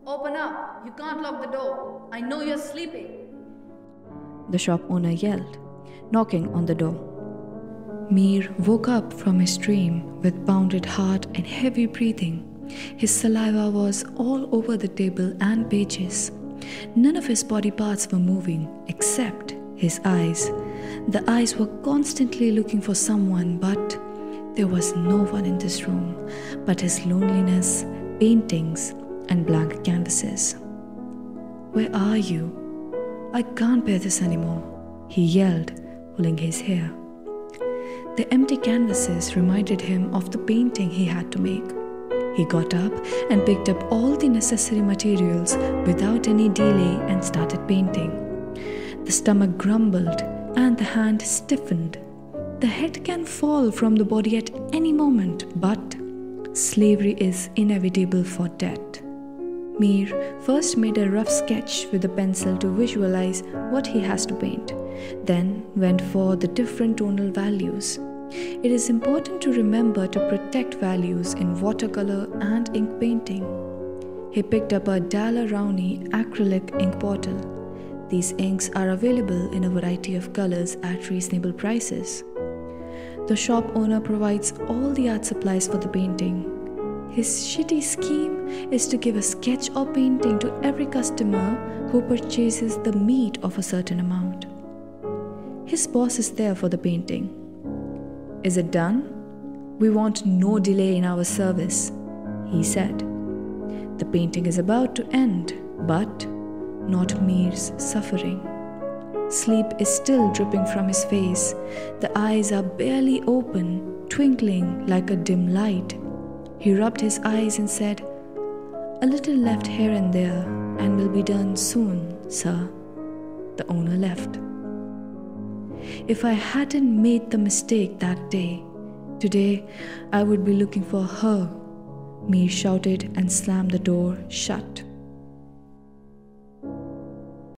Open up. You can't lock the door. I know you're sleeping. The shop owner yelled, knocking on the door. Meer woke up from his dream with pounded heart and heavy breathing. His saliva was all over the table and pages. None of his body parts were moving except his eyes. The eyes were constantly looking for someone, but there was no one in this room but his loneliness, paintings, and blank canvases. "Where are you? I can't bear this anymore," he yelled, pulling his hair. The empty canvases reminded him of the painting he had to make. He got up and picked up all the necessary materials without any delay and started painting. The stomach grumbled and the hand stiffened. The head can fall from the body at any moment, but slavery is inevitable for death. Meer first made a rough sketch with a pencil to visualize what he has to paint, then went for the different tonal values. It is important to remember to protect values in watercolor and ink painting. He picked up a Daler Rowney Acrylic ink bottle. These inks are available in a variety of colors at reasonable prices. The shop owner provides all the art supplies for the painting. His shitty scheme is to give a sketch or painting to every customer who purchases the meat of a certain amount. His boss is there for the painting. "Is it done? We want no delay in our service," he said. The painting is about to end, but not Meer's suffering. Sleep is still dripping from his face. The eyes are barely open, twinkling like a dim light. He rubbed his eyes and said, "A little left here and there, and will be done soon, sir." The owner left. "If I hadn't made the mistake that day, today I would be looking for her," Meer shouted and slammed the door shut.